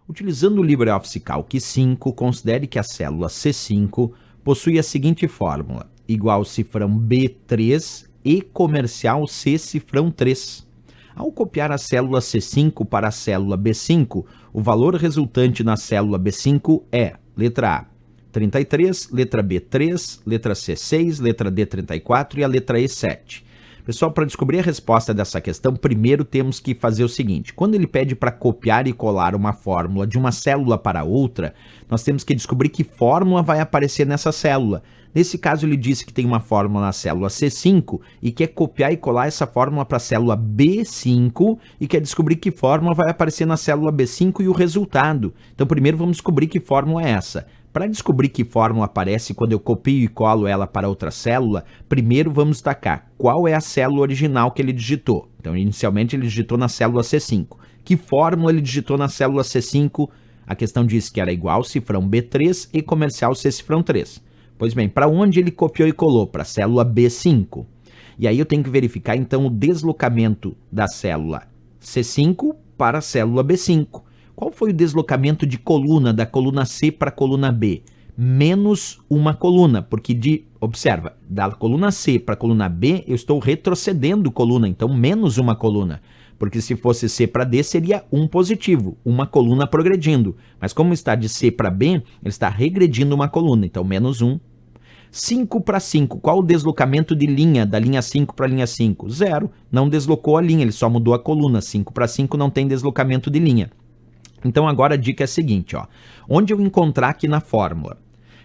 Utilizando o LibreOffice Calc 5, considere que a célula C5 possui a seguinte fórmula, igual cifrão B3 e comercial C cifrão 3. Ao copiar a célula C5 para a célula B5, o valor resultante na célula B5 é, letra A, 33, letra B, 3, letra C, 6, letra D, 34 e a letra E, 7. Pessoal, para descobrir a resposta dessa questão, primeiro temos que fazer o seguinte. Quando ele pede para copiar e colar uma fórmula de uma célula para outra, nós temos que descobrir que fórmula vai aparecer nessa célula. Nesse caso, ele disse que tem uma fórmula na célula C5 e quer copiar e colar essa fórmula para a célula B5 e quer descobrir que fórmula vai aparecer na célula B5 e o resultado. Então, primeiro vamos descobrir que fórmula é essa. Para descobrir que fórmula aparece quando eu copio e colo ela para outra célula, primeiro vamos destacar qual é a célula original que ele digitou. Então, inicialmente ele digitou na célula C5. Que fórmula ele digitou na célula C5? A questão diz que era igual cifrão B3 e comercial C cifrão 3. Pois bem, para onde ele copiou e colou? Para a célula B5. E aí eu tenho que verificar então o deslocamento da célula C5 para a célula B5. Qual foi o deslocamento de coluna, da coluna C para a coluna B? Menos uma coluna, porque observa, da coluna C para a coluna B, eu estou retrocedendo coluna, então menos uma coluna. Porque se fosse C para D, seria um positivo, uma coluna progredindo. Mas como está de C para B, ele está regredindo uma coluna, então menos 1. 5 para 5, qual o deslocamento de linha, da linha 5 para a linha 5? 0, não deslocou a linha, ele só mudou a coluna. 5 para 5 não tem deslocamento de linha. Então agora a dica é a seguinte, ó. Onde eu encontrar aqui na fórmula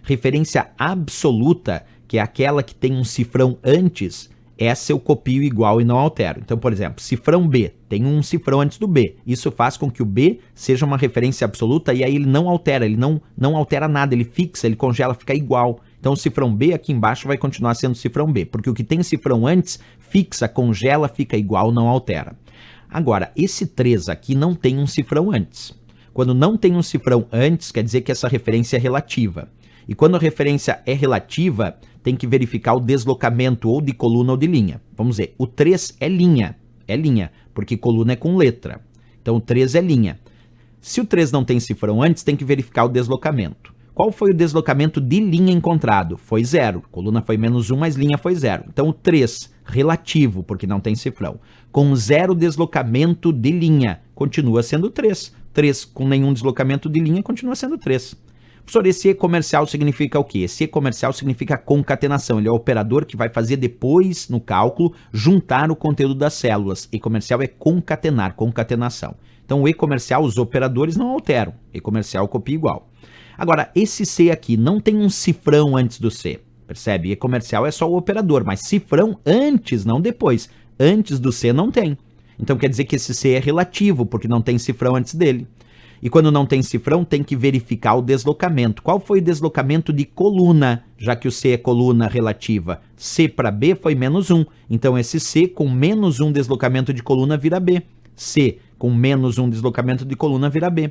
referência absoluta, que é aquela que tem um cifrão antes, essa eu copio igual e não altero. Então, por exemplo, cifrão B, tem um cifrão antes do B. Isso faz com que o B seja uma referência absoluta e aí ele não altera, ele não altera nada, ele fixa, ele congela, fica igual. Então o cifrão B aqui embaixo vai continuar sendo cifrão B, porque o que tem cifrão antes fixa, congela, fica igual, não altera. Agora, esse 3 aqui não tem um cifrão antes. Quando não tem um cifrão antes, quer dizer que essa referência é relativa. E quando a referência é relativa, tem que verificar o deslocamento ou de coluna ou de linha. Vamos ver, o 3 é linha, porque coluna é com letra. Então o 3 é linha. Se o 3 não tem cifrão antes, tem que verificar o deslocamento. Qual foi o deslocamento de linha encontrado? Foi 0. Coluna foi menos 1, mas linha foi 0. Então o 3, relativo, porque não tem cifrão. Com 0 deslocamento de linha, continua sendo 3. 3 com nenhum deslocamento de linha, continua sendo 3. Professor, esse E comercial significa o quê? Esse E comercial significa concatenação. Ele é o operador que vai fazer depois, no cálculo, juntar o conteúdo das células. E comercial é concatenar, concatenação. Então o E comercial, os operadores não alteram. E comercial copia igual. Agora, esse C aqui não tem um cifrão antes do C. Percebe? E comercial é só o operador, mas cifrão antes, não depois. Antes do C não tem. Então quer dizer que esse C é relativo, porque não tem cifrão antes dele. E quando não tem cifrão, tem que verificar o deslocamento. Qual foi o deslocamento de coluna, já que o C é coluna relativa? C para B foi menos 1. Então esse C com menos 1 deslocamento de coluna vira B. C com menos 1 deslocamento de coluna vira B.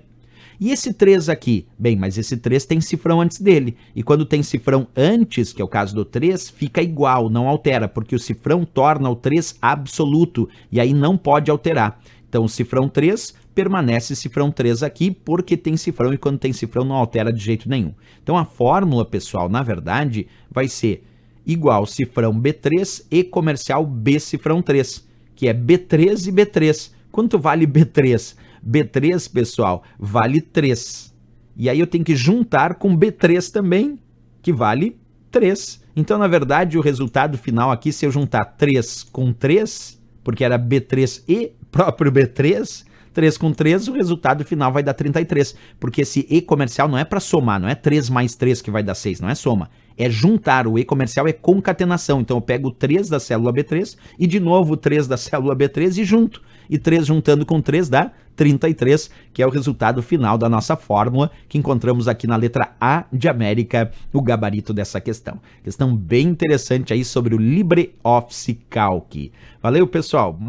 E esse 3 aqui? Bem, mas esse 3 tem cifrão antes dele. E quando tem cifrão antes, que é o caso do 3, fica igual, não altera, porque o cifrão torna o 3 absoluto, e aí não pode alterar. Então o cifrão 3 permanece cifrão 3 aqui, porque tem cifrão, e quando tem cifrão não altera de jeito nenhum. Então a fórmula, pessoal, na verdade, vai ser igual cifrão B3 e comercial B cifrão 3, que é B3 e B3. Quanto vale B3? B3, pessoal, vale 3. E aí eu tenho que juntar com B3 também, que vale 3. Então, na verdade, o resultado final aqui, se eu juntar 3 com 3, porque era B3 e próprio B3, 3 com 3, o resultado final vai dar 33. Porque esse E comercial não é para somar, não é 3 mais 3 que vai dar 6, não é soma. É juntar, o E comercial é concatenação. Então eu pego o 3 da célula B3 e de novo o 3 da célula B3 e junto. E 3 juntando com 3 dá 33, que é o resultado final da nossa fórmula, que encontramos aqui na letra A de América, o gabarito dessa questão. Questão bem interessante aí sobre o LibreOffice Calc. Valeu, pessoal!